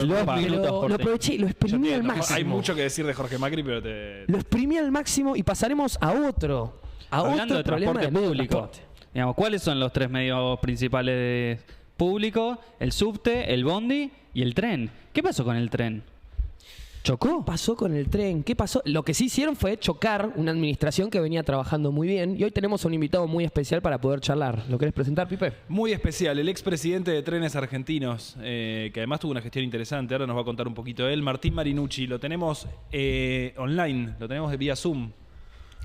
Lo aproveché, lo exprimí al máximo. Hay mucho que decir de Jorge Macri, pero lo exprimí al máximo y pasaremos a otro. Hablando de transporte público, digamos, ¿cuáles son los 3 medios principales públicos? El subte, el bondi y el tren. ¿Qué pasó con el tren? ¿Chocó? ¿Qué pasó con el tren? ¿Qué pasó? Lo que sí hicieron fue chocar una administración que venía trabajando muy bien y hoy tenemos a un invitado muy especial para poder charlar. ¿Lo querés presentar, Pipe? muy especial, el expresidente de Trenes Argentinos, que además tuvo una gestión interesante, ahora nos va a contar un poquito él, Martín Marinucci. Lo tenemos online, lo tenemos de vía Zoom.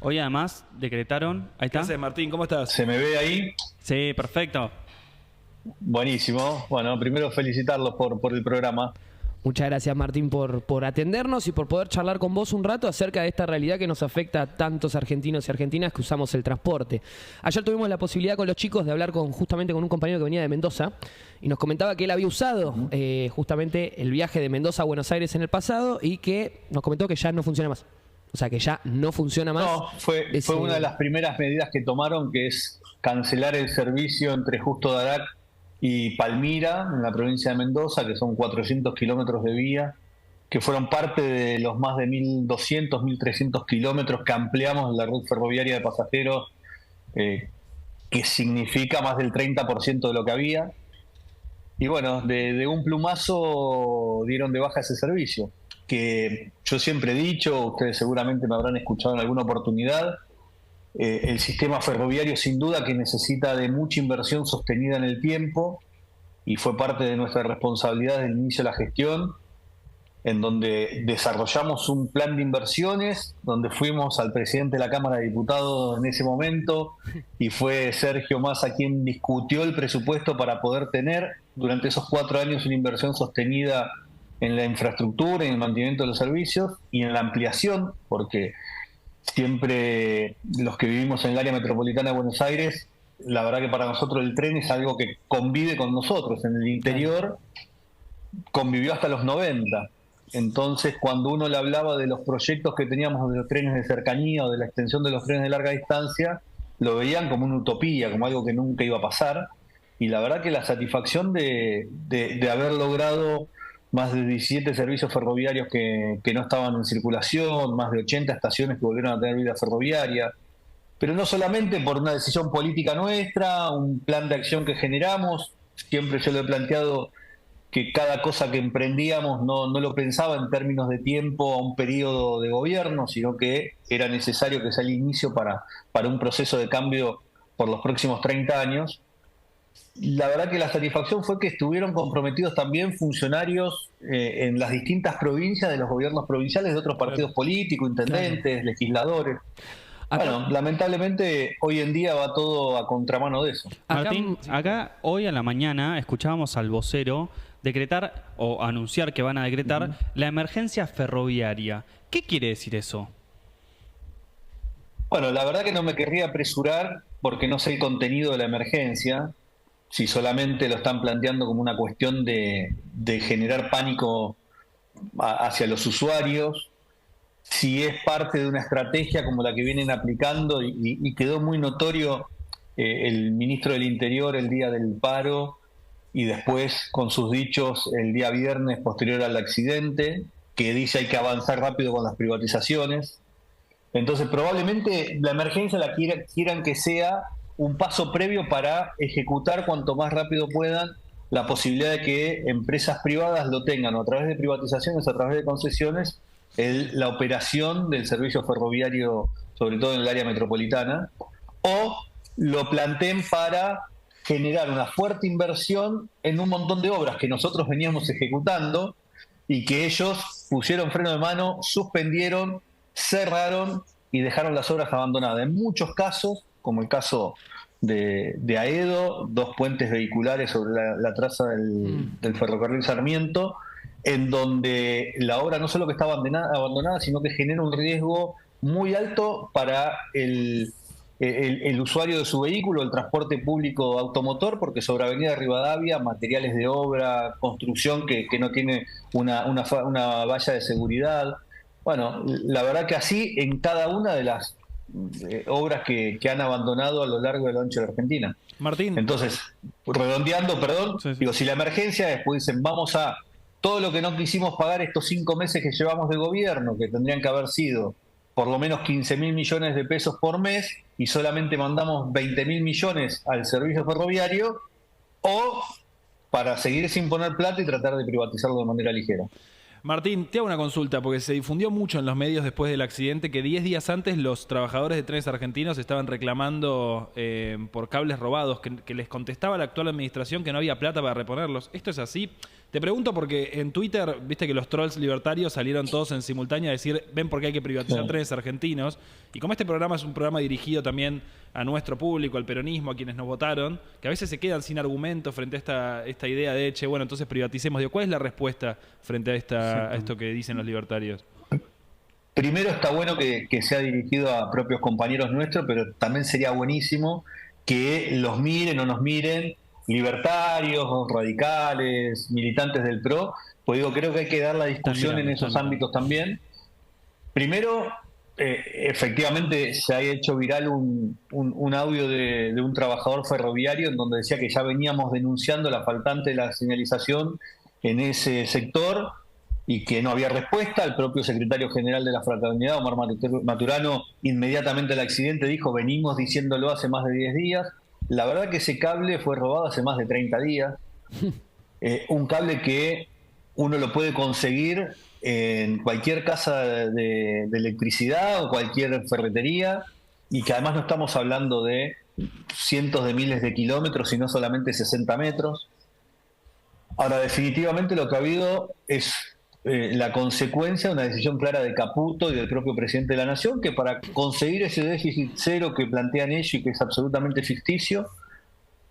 Hoy además decretaron... Ahí ¿Qué está. haces, Martín? ¿Cómo estás? ¿Se me ve ahí? Sí, perfecto. Buenísimo. Bueno, primero felicitarlos por el programa. Muchas gracias, Martín, por atendernos y por poder charlar con vos un rato acerca de esta realidad que nos afecta a tantos argentinos y argentinas que usamos el transporte. Ayer tuvimos la posibilidad con los chicos de hablar justamente con un compañero que venía de Mendoza y nos comentaba que él había usado justamente el viaje de Mendoza a Buenos Aires en el pasado y que nos comentó que ya no funciona más. O sea, que ya no funciona más. No, fue una de las primeras medidas que tomaron, que es cancelar el servicio entre Justo Darac y Palmira, en la provincia de Mendoza, que son 400 kilómetros de vía, que fueron parte de los más de 1.200, 1.300 kilómetros que ampliamos en la red ferroviaria de pasajeros, que significa más del 30% de lo que había. Y bueno, de un plumazo dieron de baja ese servicio, que yo siempre he dicho, ustedes seguramente me habrán escuchado en alguna oportunidad, el sistema ferroviario sin duda que necesita de mucha inversión sostenida en el tiempo y fue parte de nuestra responsabilidad desde el inicio de la gestión, en donde desarrollamos un plan de inversiones, donde fuimos al presidente de la Cámara de Diputados en ese momento y fue Sergio Massa quien discutió el presupuesto para poder tener durante esos 4 años una inversión sostenida en la infraestructura, en el mantenimiento de los servicios y en la ampliación, porque siempre los que vivimos en el área metropolitana de Buenos Aires, la verdad que para nosotros el tren es algo que convive con nosotros. En el interior convivió hasta los 90. Entonces, cuando uno le hablaba de los proyectos que teníamos de los trenes de cercanía o de la extensión de los trenes de larga distancia, lo veían como una utopía, como algo que nunca iba a pasar. Y la verdad que la satisfacción de haber logrado más de 17 servicios ferroviarios que no estaban en circulación, más de 80 estaciones que volvieron a tener vida ferroviaria, pero no solamente por una decisión política nuestra, un plan de acción que generamos. Siempre yo lo he planteado que cada cosa que emprendíamos no lo pensaba en términos de tiempo a un periodo de gobierno, sino que era necesario que sea el inicio para un proceso de cambio por los próximos 30 años. La verdad que la satisfacción fue que estuvieron comprometidos también funcionarios en las distintas provincias de los gobiernos provinciales de otros partidos políticos, intendentes, legisladores. Bueno, lamentablemente hoy en día va todo a contramano de eso. Martín, acá hoy a la mañana escuchábamos al vocero decretar o anunciar que van a decretar la emergencia ferroviaria. ¿Qué quiere decir eso? Bueno, la verdad que no me querría apresurar porque no sé el contenido de la emergencia. Si solamente lo están planteando como una cuestión de generar pánico hacia los usuarios, si es parte de una estrategia como la que vienen aplicando y quedó muy notorio el ministro del Interior el día del paro y después con sus dichos el día viernes posterior al accidente, que dice hay que avanzar rápido con las privatizaciones. Entonces probablemente la emergencia la quieran que sea un paso previo para ejecutar cuanto más rápido puedan la posibilidad de que empresas privadas lo tengan, o a través de privatizaciones, a través de concesiones, la operación del servicio ferroviario, sobre todo en el área metropolitana, o lo planteen para generar una fuerte inversión en un montón de obras que nosotros veníamos ejecutando y que ellos pusieron freno de mano, suspendieron, cerraron y dejaron las obras abandonadas. En muchos casos, como el caso de Aedo, 2 puentes vehiculares sobre la traza del ferrocarril Sarmiento, en donde la obra no solo que está abandonada, sino que genera un riesgo muy alto para el usuario de su vehículo, el transporte público automotor, porque sobre Avenida Rivadavia, materiales de obra, construcción que no tiene una valla de seguridad. Bueno, la verdad que así en cada una de las obras que han abandonado a lo largo y a lo ancho de la Argentina. Martín. Entonces, redondeando, perdón, Sí. digo, si la emergencia después dicen vamos a todo lo que no quisimos pagar estos 5 meses que llevamos de gobierno, que tendrían que haber sido por lo menos 15.000 millones de pesos por mes, y solamente mandamos 20.000 millones al servicio ferroviario, o para seguir sin poner plata y tratar de privatizarlo de manera ligera. Martín, te hago una consulta, porque se difundió mucho en los medios después del accidente que 10 días antes los trabajadores de Trenes Argentinos estaban reclamando por cables robados, que les contestaba la actual administración que no había plata para reponerlos. ¿Esto es así? Te pregunto porque en Twitter, viste que los trolls libertarios salieron todos en simultáneo a decir, ven por qué hay que privatizar Trenes Argentinos. Y como este programa es un programa dirigido también a nuestro público, al peronismo, a quienes nos votaron, que a veces se quedan sin argumento frente a esta idea de, che, bueno, entonces privaticemos. Digo, ¿cuál es la respuesta frente a esto que dicen los libertarios? Primero, está bueno que sea dirigido a propios compañeros nuestros, pero también sería buenísimo que los miren o nos miren libertarios, radicales, militantes del PRO, pues digo, creo que hay que dar la discusión en esos ámbitos también. Primero, efectivamente se ha hecho viral un audio de un trabajador ferroviario en donde decía que ya veníamos denunciando la faltante de la señalización en ese sector y que no había respuesta. El propio secretario general de la Fraternidad, Omar Maturano, inmediatamente al accidente dijo, venimos diciéndolo hace más de 10 días. La verdad que ese cable fue robado hace más de 30 días. Un cable que uno lo puede conseguir en cualquier casa de electricidad o cualquier ferretería, y que además no estamos hablando de cientos de miles de kilómetros, sino solamente 60 metros. Ahora, definitivamente lo que ha habido es la consecuencia de una decisión clara de Caputo y del propio presidente de la Nación, que para conseguir ese déficit cero que plantean ellos y que es absolutamente ficticio,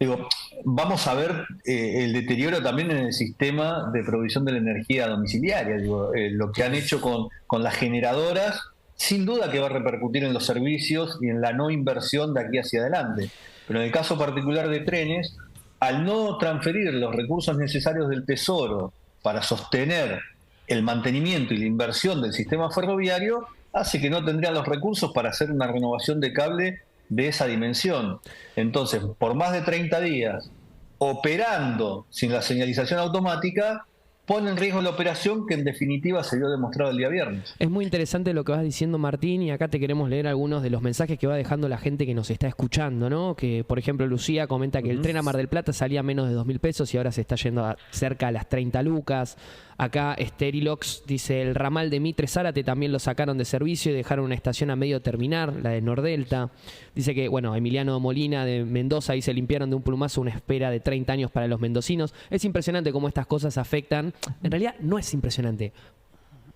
digo, vamos a ver el deterioro también en el sistema de provisión de la energía domiciliaria. Digo, lo que han hecho con las generadoras, sin duda que va a repercutir en los servicios y en la no inversión de aquí hacia adelante. Pero en el caso particular de trenes, al no transferir los recursos necesarios del Tesoro para sostener el mantenimiento y la inversión del sistema ferroviario, hace que no tendrían los recursos para hacer una renovación de cable de esa dimensión. Entonces, por más de 30 días, operando sin la señalización automática, pone en riesgo la operación que en definitiva se vio demostrado el día viernes. Es muy interesante lo que vas diciendo, Martín, y acá te queremos leer algunos de los mensajes que va dejando la gente que nos está escuchando, ¿no? Que, por ejemplo, Lucía comenta que el tren a Mar del Plata salía a menos de 2.000 pesos y ahora se está yendo a cerca a las 30 lucas. Acá Sterilox dice, el ramal de Mitre Zárate también lo sacaron de servicio y dejaron una estación a medio terminar, la de Nordelta. Dice que, bueno, Emiliano Molina de Mendoza dice, limpiaron de un plumazo una espera de 30 años para los mendocinos. Es impresionante cómo estas cosas afectan. En realidad no es impresionante,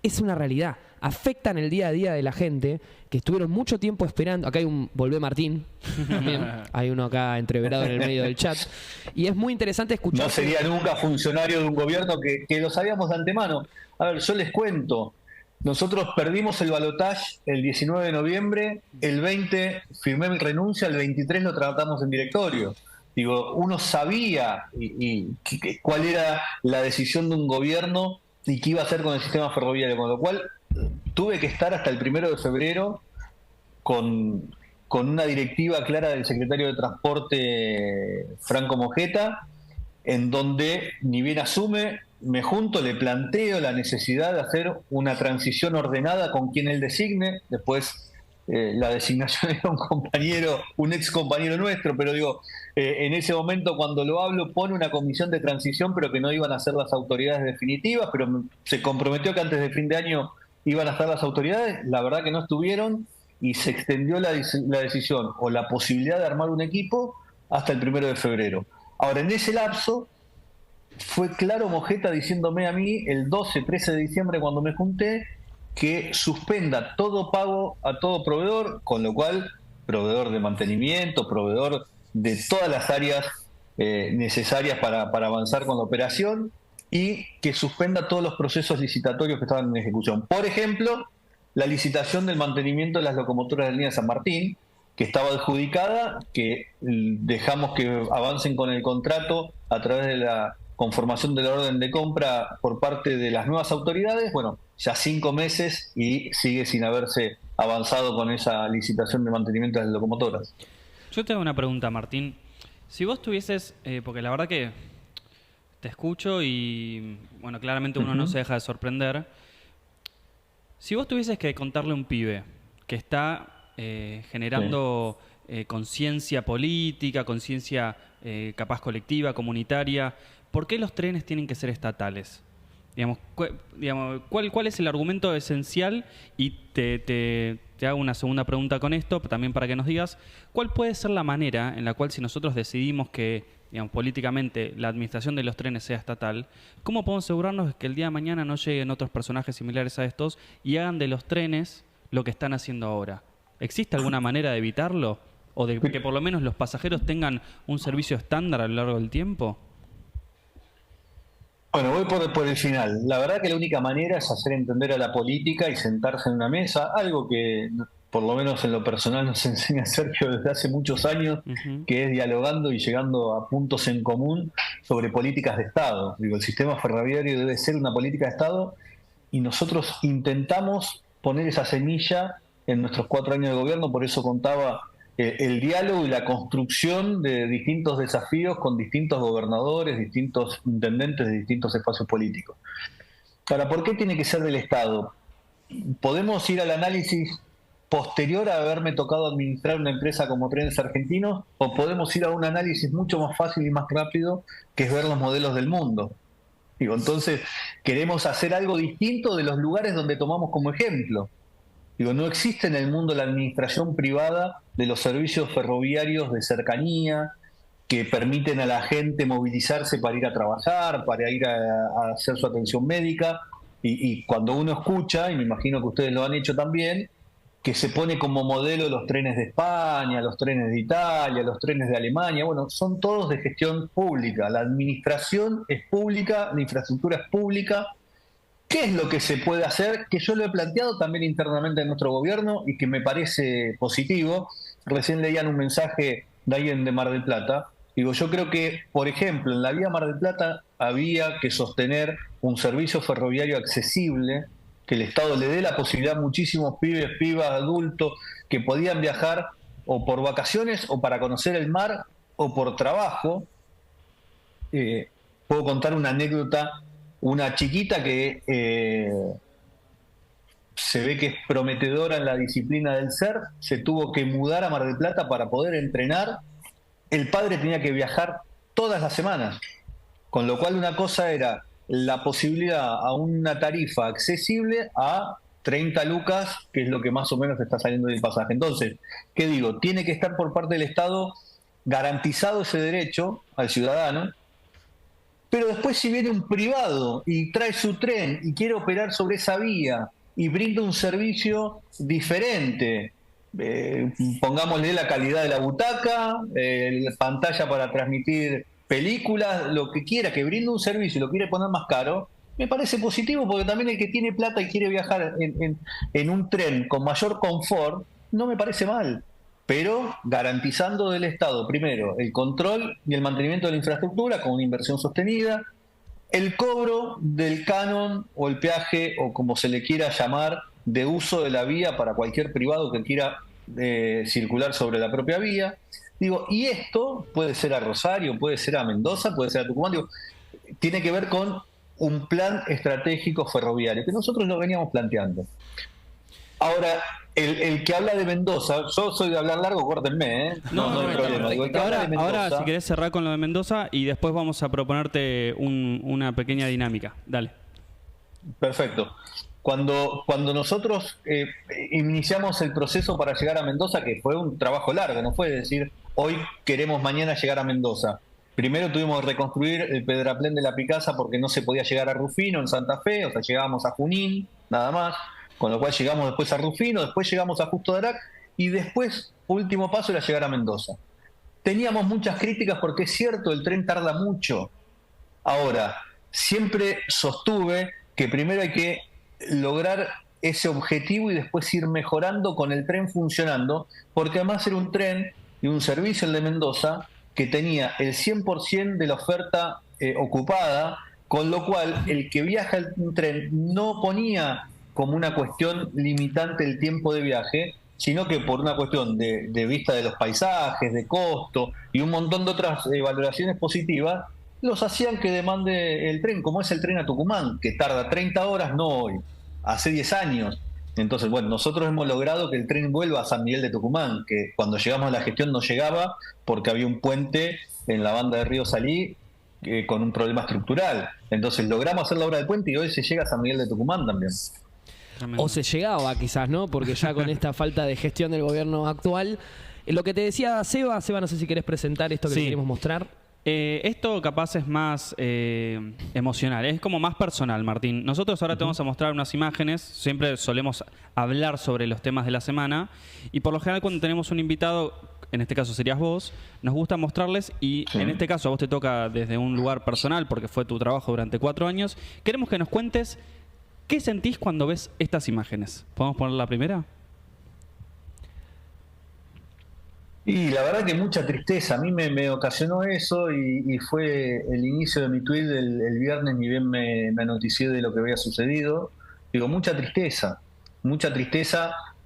es una realidad. Afectan el día a día de la gente que estuvieron mucho tiempo esperando. Acá hay un Volvé Martín también. Hay uno acá entreverado en el medio del chat. Y es muy interesante escuchar. No sería nunca funcionario de un gobierno que lo sabíamos de antemano. A ver, yo les cuento. Nosotros perdimos el balotaje el 19 de noviembre, el 20 firmé mi renuncia, el 23 lo tratamos en directorio. Digo, uno sabía cuál era la decisión de un gobierno y qué iba a hacer con el sistema ferroviario, con lo cual tuve que estar hasta el 1 de febrero con una directiva clara del secretario de Transporte, Franco Mojeta, en donde, ni bien asume, me junto, le planteo la necesidad de hacer una transición ordenada con quien él designe. Después la designación era un ex compañero nuestro, pero digo, en ese momento cuando lo hablo pone una comisión de transición, pero que no iban a ser las autoridades definitivas, pero se comprometió que antes de fin de año iban a estar las autoridades. La verdad que no estuvieron y se extendió la decisión o la posibilidad de armar un equipo hasta el 1 de febrero. Ahora, en ese lapso fue claro Mojeta diciéndome a mí el 12-13 de diciembre cuando me junté que suspenda todo pago a todo proveedor, con lo cual proveedor de mantenimiento, proveedor de todas las áreas necesarias para avanzar con la operación, y que suspenda todos los procesos licitatorios que estaban en ejecución. Por ejemplo, la licitación del mantenimiento de las locomotoras de la línea San Martín, que estaba adjudicada, que dejamos que avancen con el contrato a través de la conformación de la orden de compra por parte de las nuevas autoridades. Bueno, ya 5 meses y sigue sin haberse avanzado con esa licitación de mantenimiento de las locomotoras. Yo te hago una pregunta, Martín. Si vos tuvieses, porque la verdad que Te escucho y, bueno, claramente uno no se deja de sorprender. Si vos tuvieses que contarle a un pibe que está generando conciencia política, conciencia capaz colectiva, comunitaria, ¿por qué los trenes tienen que ser estatales? ¿Cuál es el argumento esencial? Y te hago una segunda pregunta con esto, también para que nos digas, ¿cuál puede ser la manera en la cual, si nosotros decidimos que, políticamente la administración de los trenes sea estatal, cómo podemos asegurarnos de que el día de mañana no lleguen otros personajes similares a estos y hagan de los trenes lo que están haciendo ahora? ¿Existe alguna manera de evitarlo? ¿O de que por lo menos los pasajeros tengan un servicio estándar a lo largo del tiempo? Bueno, voy por el final. La verdad que la única manera es hacer entender a la política y sentarse en una mesa, algo que por lo menos en lo personal nos enseña Sergio desde hace muchos años, que es dialogando y llegando a puntos en común sobre políticas de Estado. Digo, el sistema ferroviario debe ser una política de Estado y nosotros intentamos poner esa semilla en nuestros 4 años de gobierno, por eso contaba el diálogo y la construcción de distintos desafíos con distintos gobernadores, distintos intendentes de distintos espacios políticos. Ahora, ¿por qué tiene que ser del Estado? Podemos ir al análisis posterior a haberme tocado administrar una empresa como Trenes Argentinos, o podemos ir a un análisis mucho más fácil y más rápido, que es ver los modelos del mundo. Digo, entonces, queremos hacer algo distinto de los lugares donde tomamos como ejemplo. Digo, no existe en el mundo la administración privada de los servicios ferroviarios de cercanía que permiten a la gente movilizarse para ir a trabajar, para ir a hacer su atención médica. Y cuando uno escucha, y me imagino que ustedes lo han hecho también, que se pone como modelo los trenes de España, los trenes de Italia, los trenes de Alemania, bueno, son todos de gestión pública. La administración es pública, la infraestructura es pública. ¿Qué es lo que se puede hacer? Que yo lo he planteado también internamente en nuestro gobierno y que me parece positivo. Recién leían un mensaje de alguien de Mar del Plata. Digo, yo creo que, por ejemplo, en la vía Mar del Plata había que sostener un servicio ferroviario accesible, que el Estado le dé la posibilidad a muchísimos pibes, pibas, adultos, que podían viajar o por vacaciones o para conocer el mar o por trabajo. Puedo contar una anécdota. Una chiquita que se ve que es prometedora en la disciplina del surf, se tuvo que mudar a Mar del Plata para poder entrenar. El padre tenía que viajar todas las semanas, con lo cual una cosa era la posibilidad a una tarifa accesible a 30 lucas, que es lo que más o menos está saliendo del pasaje. Entonces, ¿qué digo? Tiene que estar por parte del Estado garantizado ese derecho al ciudadano. Pero después, si viene un privado y trae su tren y quiere operar sobre esa vía y brinda un servicio diferente, pongámosle la calidad de la butaca, la pantalla para transmitir películas, lo que quiera, que brinde un servicio y lo quiere poner más caro, me parece positivo, porque también el que tiene plata y quiere viajar en un tren con mayor confort, no me parece mal. Pero garantizando del Estado, primero, el control y el mantenimiento de la infraestructura con una inversión sostenida, el cobro del canon o el peaje, o como se le quiera llamar, de uso de la vía para cualquier privado que quiera circular sobre la propia vía. Digo, y esto puede ser a Rosario, puede ser a Mendoza, puede ser a Tucumán, digo, tiene que ver con un plan estratégico ferroviario, que nosotros lo veníamos planteando. Ahora, el que habla de Mendoza, yo soy de hablar largo, córtenme, ¿eh? No hay problema. Digo, el que habla de Mendoza, ahora, si querés cerrar con lo de Mendoza y después vamos a proponerte una pequeña dinámica. Dale. Perfecto. Cuando nosotros iniciamos el proceso para llegar a Mendoza, que fue un trabajo largo, no fue decir, hoy queremos mañana llegar a Mendoza. Primero tuvimos que reconstruir el pedraplén de la Picasa porque no se podía llegar a Rufino en Santa Fe, o sea, llegábamos a Junín, nada más. Con lo cual llegamos después a Rufino, después llegamos a Justo de Arac y después, último paso, era llegar a Mendoza. Teníamos muchas críticas porque es cierto, el tren tarda mucho. Ahora, siempre sostuve que primero hay que lograr ese objetivo y después ir mejorando con el tren funcionando, porque además era un tren y un servicio, el de Mendoza, que tenía el 100% de la oferta ocupada, con lo cual el que viaja en tren no ponía como una cuestión limitante el tiempo de viaje, sino que por una cuestión de vista de los paisajes, de costo y un montón de otras valoraciones positivas, los hacían que demande el tren, como es el tren a Tucumán, que tarda 30 horas, no hoy, hace 10 años. Entonces, bueno, nosotros hemos logrado que el tren vuelva a San Miguel de Tucumán, que cuando llegamos a la gestión no llegaba porque había un puente en la banda de Río Salí con un problema estructural. Entonces logramos hacer la obra del puente y hoy se llega a San Miguel de Tucumán también. O se llegaba quizás, ¿no? Porque ya con esta falta de gestión del gobierno actual. Lo que te decía Seba, no sé si querés presentar esto que Sí. le queremos mostrar. Esto capaz es más emocional, es como más personal, Martín. Nosotros ahora te vamos a mostrar unas imágenes, siempre solemos hablar sobre los temas de la semana y por lo general cuando tenemos un invitado, en este caso serías vos, nos gusta mostrarles y en este caso a vos te toca desde un lugar personal porque fue tu trabajo durante 4 años. Queremos que nos cuentes qué sentís cuando ves estas imágenes. ¿Podemos poner la primera? Y la verdad que mucha tristeza, a mí me ocasionó eso y fue el inicio de mi tweet el viernes, ni bien me noticié de lo que había sucedido. Digo, mucha tristeza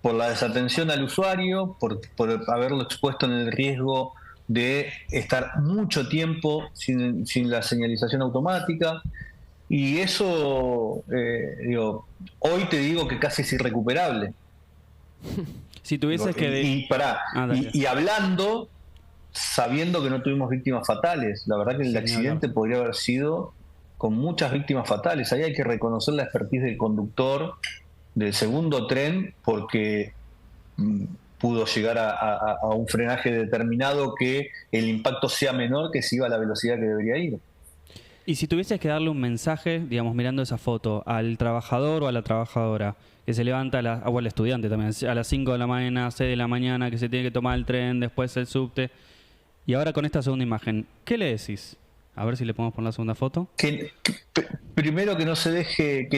por la desatención al usuario, por haberlo expuesto en el riesgo de estar mucho tiempo sin la señalización automática. Y eso, digo, hoy te digo que casi es irrecuperable. Si tuvieses que... Y hablando, sabiendo que no tuvimos víctimas fatales, la verdad que el accidente podría haber sido con muchas víctimas fatales. Ahí hay que reconocer la expertise del conductor del segundo tren porque pudo llegar a un frenaje determinado que el impacto sea menor que si iba a la velocidad que debería ir. Y si tuvieses que darle un mensaje, digamos, mirando esa foto, al trabajador o a la trabajadora que se levanta, o al estudiante también, a las 5 de la mañana, 6 de la mañana, que se tiene que tomar el tren, después el subte, y ahora con esta segunda imagen, ¿qué le decís? A ver si le podemos poner la segunda foto. Primero que no se deje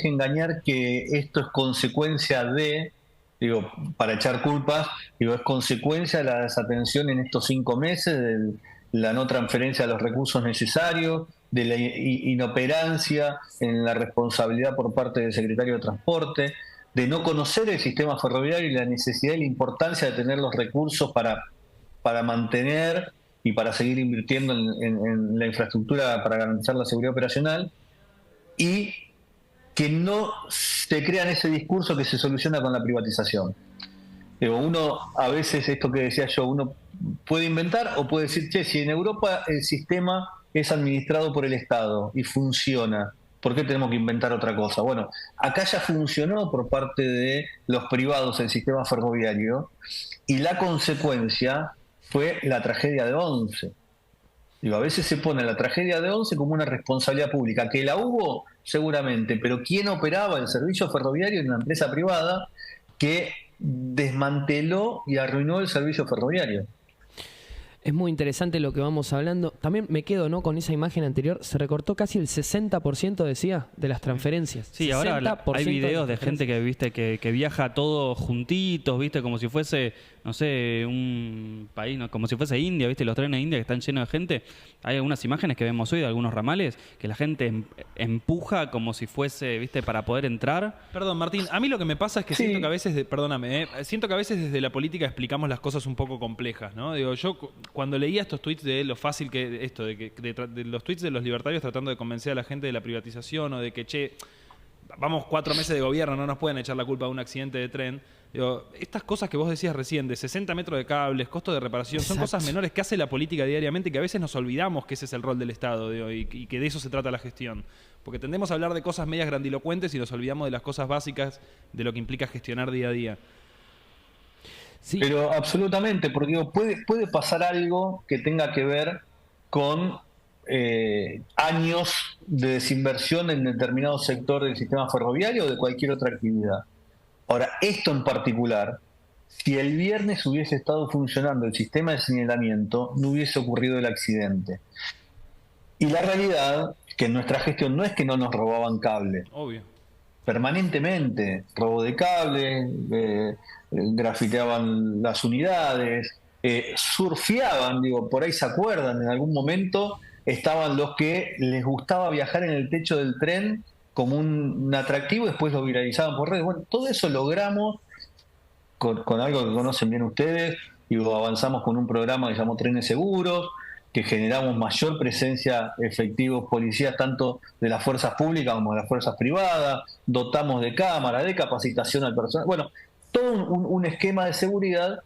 engañar que esto es consecuencia de, digo, para echar culpas, digo, es consecuencia de la desatención en estos 5 meses, de la no transferencia de los recursos necesarios, de la inoperancia en la responsabilidad por parte del secretario de Transporte, de no conocer el sistema ferroviario y la necesidad y la importancia de tener los recursos para mantener y para seguir invirtiendo en la infraestructura para garantizar la seguridad operacional, y que no se crean ese discurso que se soluciona con la privatización. Uno, a veces, esto que decía yo, uno puede inventar o puede decir, che, si en Europa el sistema es administrado por el Estado y funciona, ¿por qué tenemos que inventar otra cosa? Bueno, acá ya funcionó por parte de los privados el sistema ferroviario y la consecuencia fue la tragedia de Once. Digo, a veces se pone la tragedia de Once como una responsabilidad pública, que la hubo seguramente, pero ¿quién operaba el servicio ferroviario en una empresa privada que desmanteló y arruinó el servicio ferroviario? Es muy interesante lo que vamos hablando. También me quedo, ¿no?, con esa imagen anterior. Se recortó casi el 60%, decía, de las transferencias. Sí, ahora hay videos de gente que viste que viaja todos juntitos, viste, como si fuese, no sé, un país, ¿no?, como si fuese India, viste, los trenes de India que están llenos de gente. Hay algunas imágenes que vemos hoy de algunos ramales que la gente empuja como si fuese, viste, para poder entrar. Perdón, Martín, a mí lo que me pasa es que siento que a veces, siento que a veces desde la política explicamos las cosas un poco complejas, ¿no? Digo, yo cuando leía estos tweets de lo fácil que esto, de los tweets de los libertarios tratando de convencer a la gente de la privatización o de que, che, vamos 4 meses de gobierno, no nos pueden echar la culpa de un accidente de tren. Digo, estas cosas que vos decías recién, de 60 metros de cables, costo de reparación, son cosas menores que hace la política diariamente y que a veces nos olvidamos que ese es el rol del Estado, digo, y que de eso se trata la gestión. Porque tendemos a hablar de cosas medias grandilocuentes y nos olvidamos de las cosas básicas de lo que implica gestionar día a día. Sí. Pero absolutamente, porque digo, puede pasar algo que tenga que ver con años de desinversión en determinado sector del sistema ferroviario o de cualquier otra actividad. Ahora, esto en particular, si el viernes hubiese estado funcionando el sistema de señalamiento, no hubiese ocurrido el accidente. Y la realidad es que en nuestra gestión no es que no nos robaban cable. Obvio. Permanentemente, robo de cable, grafiteaban las unidades, surfeaban, digo, por ahí se acuerdan, en algún momento estaban los que les gustaba viajar en el techo del tren como un atractivo y después lo viralizaban por redes. Bueno, todo eso logramos con algo que conocen bien ustedes, digo, avanzamos con un programa que se llamó Trenes Seguros, que generamos mayor presencia efectivos policías, tanto de las fuerzas públicas como de las fuerzas privadas, dotamos de cámaras, de capacitación al personal, bueno, todo un esquema de seguridad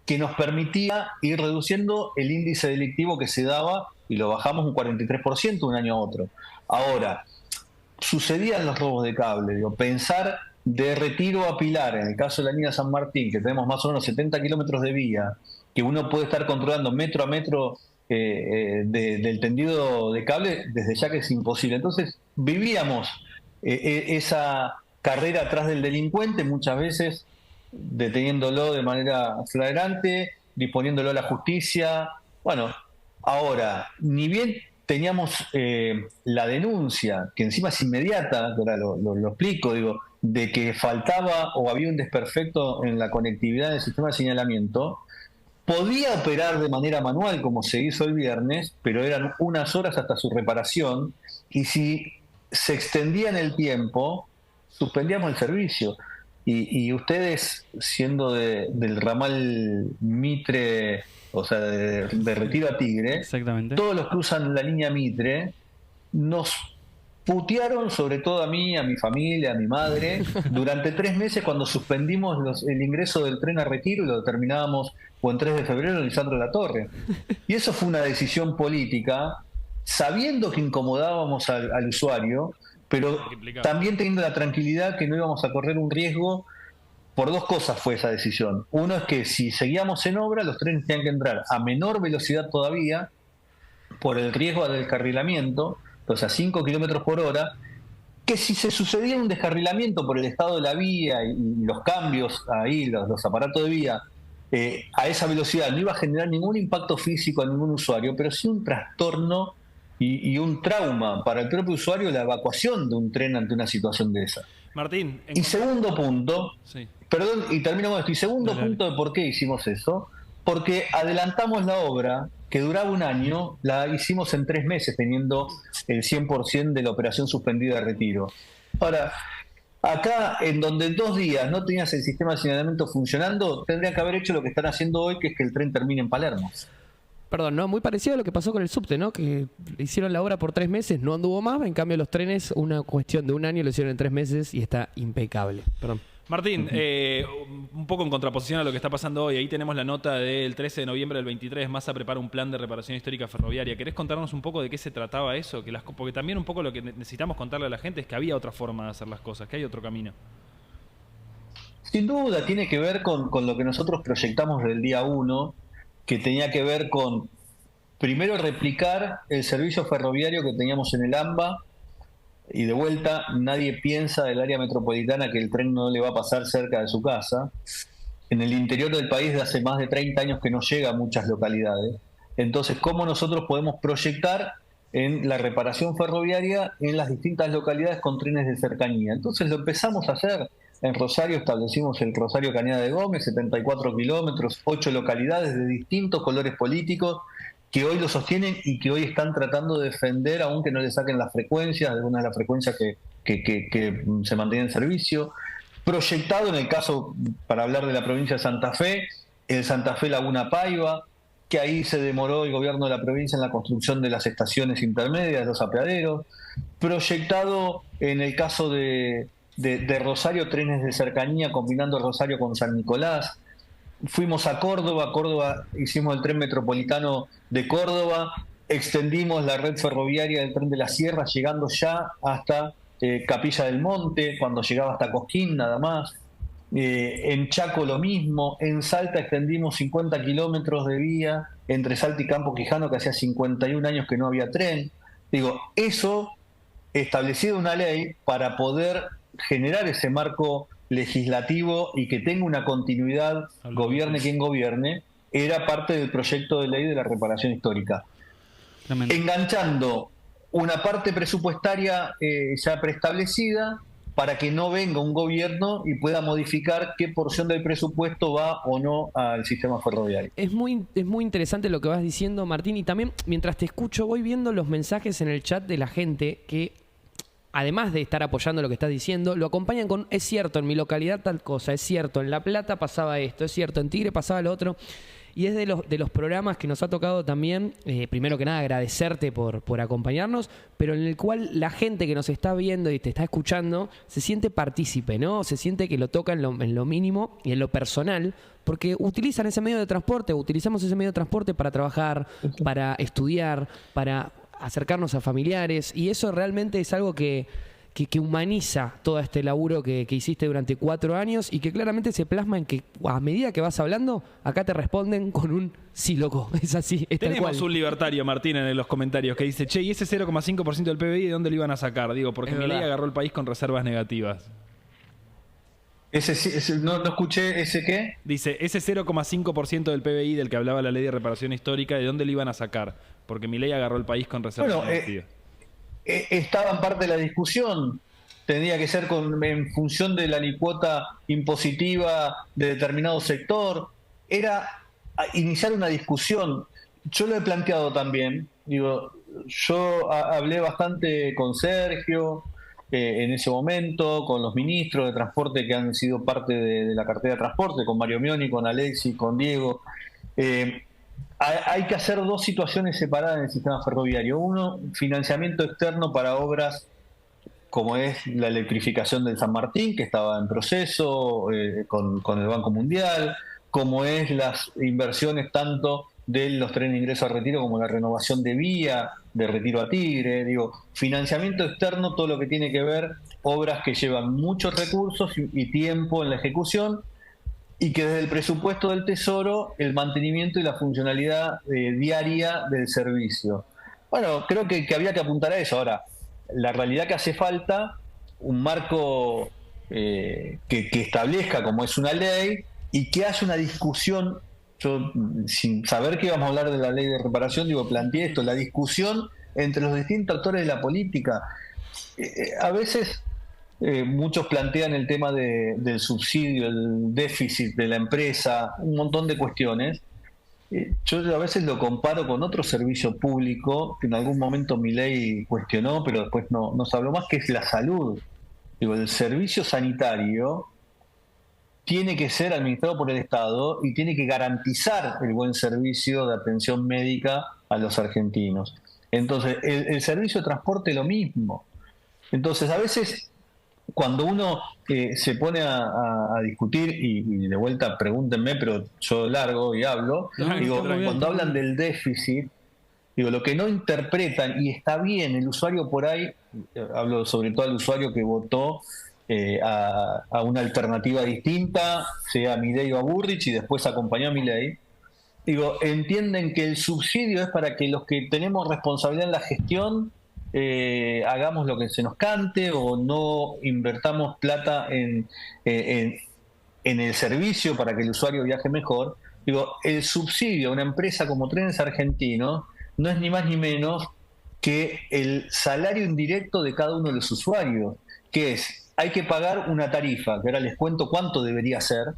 que nos permitía ir reduciendo el índice delictivo que se daba y lo bajamos un 43% de un año a otro. Ahora, sucedían los robos de cable, digo, pensar de Retiro a Pilar, en el caso de la línea San Martín, que tenemos más o menos 70 kilómetros de vía, que uno puede estar controlando metro a metro del tendido de cable, desde ya que es imposible. Entonces vivíamos esa carrera atrás del delincuente, muchas veces deteniéndolo de manera flagrante, disponiéndolo a la justicia. Bueno, ahora, ni bien teníamos la denuncia, que encima es inmediata, ahora lo explico, digo, de que faltaba o había un desperfecto en la conectividad del sistema de señalamiento, podía operar de manera manual como se hizo el viernes, pero eran unas horas hasta su reparación, y si se extendía en el tiempo, suspendíamos el servicio. Y ustedes, siendo del ramal Mitre, o sea, de Retiro a Tigre, Exactamente. todos los que usan la línea Mitre, nos putearon, sobre todo a mí, a mi familia, a mi madre, durante 3 meses cuando suspendimos el ingreso del tren a Retiro y lo terminábamos o en 3 de febrero en Lisandro de la Torre. Y eso fue una decisión política, sabiendo que incomodábamos al usuario, pero también teniendo la tranquilidad que no íbamos a correr un riesgo. Por 2 cosas fue esa decisión. Uno es que si seguíamos en obra, los trenes tenían que entrar a menor velocidad todavía, por el riesgo del descarrilamiento, entonces a 5 kilómetros por hora, que si se sucedía un descarrilamiento por el estado de la vía y los cambios ahí, los aparatos de vía, a esa velocidad no iba a generar ningún impacto físico a ningún usuario, pero sí un trastorno y un trauma para el propio usuario, la evacuación de un tren ante una situación de esa. Martín. Y segundo punto, sí. Perdón, y termino con esto, y segundo punto de por qué hicimos eso, porque adelantamos la obra, que duraba un año, la hicimos en 3 meses, teniendo el 100% de la operación suspendida de Retiro. Ahora, acá, en donde en 2 días no tenías el sistema de señalamiento funcionando, tendrían que haber hecho lo que están haciendo hoy, que es que el tren termine en Palermo. Perdón, ¿no? Muy parecido a lo que pasó con el subte, ¿no? Que hicieron la obra por 3 meses, no anduvo más, en cambio los trenes, una cuestión de un año, lo hicieron en 3 meses y está impecable. Perdón. Martín, un poco en contraposición a lo que está pasando hoy, ahí tenemos la nota del 13 de noviembre del 23, Massa prepara un plan de reparación histórica ferroviaria. ¿Querés contarnos un poco de qué se trataba eso? Porque también un poco lo que necesitamos contarle a la gente es que había otra forma de hacer las cosas, que hay otro camino. Sin duda, tiene que ver con lo que nosotros proyectamos del día 1, que tenía que ver con, primero, replicar el servicio ferroviario que teníamos en el AMBA, y de vuelta, nadie piensa del área metropolitana que el tren no le va a pasar cerca de su casa. En el interior del país de hace más de 30 años que no llega a muchas localidades. Entonces, ¿cómo nosotros podemos proyectar en la reparación ferroviaria en las distintas localidades con trenes de cercanía? Entonces lo empezamos a hacer. En Rosario establecimos el Rosario Cañada de Gómez, 74 kilómetros, 8 localidades de distintos colores políticos, que hoy lo sostienen y que hoy están tratando de defender, aunque no le saquen las frecuencias, algunas de las frecuencias que se mantienen en servicio. Proyectado en el caso, para hablar de la provincia de Santa Fe, el Santa Fe Laguna Paiva, que ahí se demoró el gobierno de la provincia en la construcción de las estaciones intermedias, los apeaderos. Proyectado en el caso de Rosario, trenes de cercanía combinando Rosario con San Nicolás. Fuimos a Córdoba, hicimos el tren metropolitano de Córdoba, extendimos la red ferroviaria del tren de la Sierra, llegando ya hasta Capilla del Monte, cuando llegaba hasta Cosquín nada más. En Chaco lo mismo, en Salta extendimos 50 kilómetros de vía entre Salta y Campo Quijano, que hacía 51 años que no había tren. Digo, eso, establecido una ley para poder generar ese marco legislativo y que tenga una continuidad, gobierne quien gobierne, era parte del proyecto de ley de la reparación histórica. Tremendo. Enganchando una parte presupuestaria ya preestablecida para que no venga un gobierno y pueda modificar qué porción del presupuesto va o no al sistema ferroviario. Es muy interesante lo que vas diciendo, Martín, y también mientras te escucho voy viendo los mensajes en el chat de la gente que, además de estar apoyando lo que estás diciendo, lo acompañan con: es cierto, en mi localidad tal cosa, es cierto, en La Plata pasaba esto, es cierto, en Tigre pasaba lo otro. y es de los programas que nos ha tocado también, primero que nada agradecerte por acompañarnos, pero en el cual la gente que nos está viendo y te está escuchando se siente partícipe, ¿no? Se siente que lo toca en lo mínimo y en lo personal, porque utilizan ese medio de transporte, utilizamos ese medio de transporte para trabajar, para estudiar, para acercarnos a familiares, y eso realmente es algo que humaniza todo este laburo que hiciste durante 4 años y que claramente se plasma en que a medida que vas hablando, acá te responden con un sí, loco. Es así, es tal Tenemos cual. un libertario, Martín, en los comentarios que dice, che, ¿y ese 0,5% del PBI de dónde lo iban a sacar? Digo, porque Es Milei verdad. agarró el país con reservas negativas. No escuché ese qué. Dice, ese 0,5% del PBI del que hablaba la ley de reparación histórica, ¿de dónde lo iban a sacar? Porque Milei agarró el país con reservas Bueno, negativas. Estaba en parte de la discusión. Tendría que ser en función de la alícuota impositiva de determinado sector. Era iniciar una discusión. Yo lo he planteado también. Digo, yo hablé bastante con Sergio en ese momento, con los ministros de transporte que han sido parte de la cartera de transporte, con Mario Mioni, con Alexis, con Diego. Hay que hacer 2 situaciones separadas en el sistema ferroviario. Uno, financiamiento externo para obras como es la electrificación del San Martín, que estaba en proceso con el Banco Mundial, como es las inversiones tanto de los trenes de ingreso a Retiro como la renovación de vía de Retiro a Tigre. Digo, financiamiento externo, todo lo que tiene que ver obras que llevan muchos recursos y tiempo en la ejecución, y que desde el presupuesto del Tesoro el mantenimiento y la funcionalidad diaria del servicio. Bueno, creo que había que apuntar a eso. Ahora, la realidad que hace falta un marco que establezca como es una ley y que haya una discusión. Yo, sin saber que íbamos a hablar de la ley de reparación, planteé esto, la discusión entre los distintos actores de la política. A veces muchos plantean el tema del subsidio, el déficit de la empresa, un montón de cuestiones. Yo a veces lo comparo con otro servicio público que en algún momento Milei cuestionó, pero después no se habló más, que es la salud. El servicio sanitario tiene que ser administrado por el Estado y tiene que garantizar el buen servicio de atención médica a los argentinos. Entonces, el servicio de transporte lo mismo. Entonces, a veces, cuando uno se pone a discutir, y de vuelta pregúntenme, pero yo largo y hablo, cuando hablan del déficit, lo que no interpretan, y está bien, el usuario por ahí, hablo sobre todo al usuario que votó a una alternativa distinta, sea Milei o a Burrich, y después acompañó a Milei, entienden que el subsidio es para que los que tenemos responsabilidad en la gestión hagamos lo que se nos cante o no invertamos plata en el servicio para que el usuario viaje mejor. El subsidio a una empresa como Trenes Argentinos no es ni más ni menos que el salario indirecto de cada uno de los usuarios, que es, hay que pagar una tarifa, que ahora les cuento cuánto debería ser.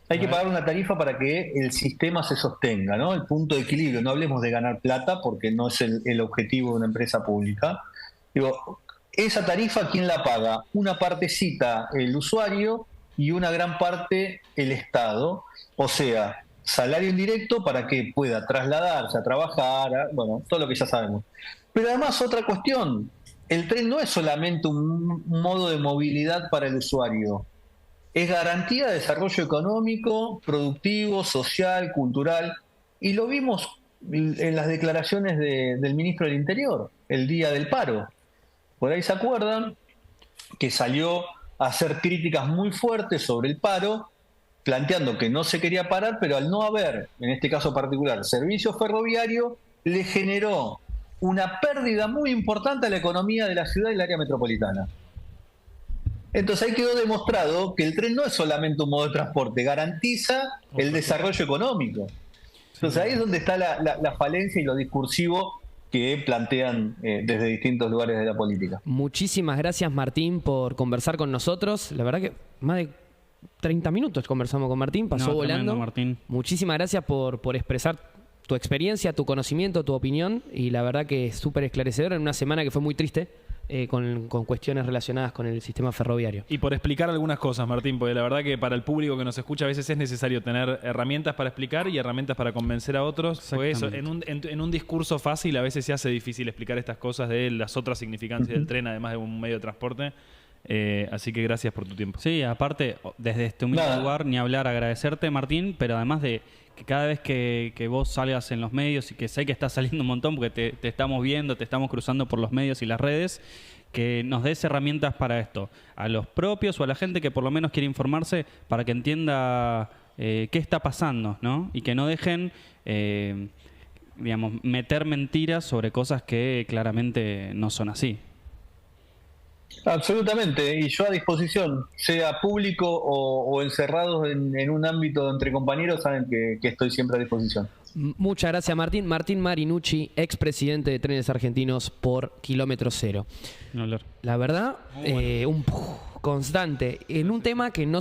Hay que pagar una tarifa para que el sistema se sostenga, ¿no? El punto de equilibrio. No hablemos de ganar plata, porque no es el objetivo de una empresa pública. Esa tarifa, ¿quién la paga? Una partecita el usuario y una gran parte el Estado. O sea, salario indirecto para que pueda trasladarse a trabajar, todo lo que ya sabemos. Pero además otra cuestión, el tren no es solamente un modo de movilidad para el usuario. Es garantía de desarrollo económico, productivo, social, cultural. Y lo vimos en las declaraciones del ministro del Interior, el día del paro. Por ahí se acuerdan que salió a hacer críticas muy fuertes sobre el paro, planteando que no se quería parar, pero al no haber, en este caso particular, servicio ferroviario, le generó una pérdida muy importante a la economía de la ciudad y del área metropolitana. Entonces ahí quedó demostrado que el tren no es solamente un modo de transporte, garantiza el desarrollo económico. Entonces ahí es donde está la falencia y lo discursivo que plantean desde distintos lugares de la política. Muchísimas gracias, Martín, por conversar con nosotros. La verdad que más de 30 minutos conversamos con Martín, pasó volando. Tremendo, Martín. Muchísimas gracias por expresar tu experiencia, tu conocimiento, tu opinión, y la verdad que es súper esclarecedor en una semana que fue muy triste con cuestiones relacionadas con el sistema ferroviario. Y por explicar algunas cosas, Martín, porque la verdad que para el público que nos escucha a veces es necesario tener herramientas para explicar y herramientas para convencer a otros. Porque eso, en un discurso fácil a veces se hace difícil explicar estas cosas de las otras significancias del tren, además de un medio de transporte. Así que gracias por tu tiempo. Sí, aparte, desde este humilde lugar, ni hablar, agradecerte, Martín, pero además de que cada vez que vos salgas en los medios, y que sé que estás saliendo un montón porque te estamos viendo, te estamos cruzando por los medios y las redes, que nos des herramientas para esto, a los propios o a la gente que por lo menos quiere informarse para que entienda qué está pasando, ¿no? Y que no dejen, digamos, meter mentiras sobre cosas que claramente no son así. Absolutamente, y yo a disposición, sea público o encerrados en un ámbito entre compañeros, saben que estoy siempre a disposición. Muchas gracias, Martín. Martín Marinucci, expresidente de Trenes Argentinos por Kilómetro Cero. No hablar. La verdad, un constante en un tema que no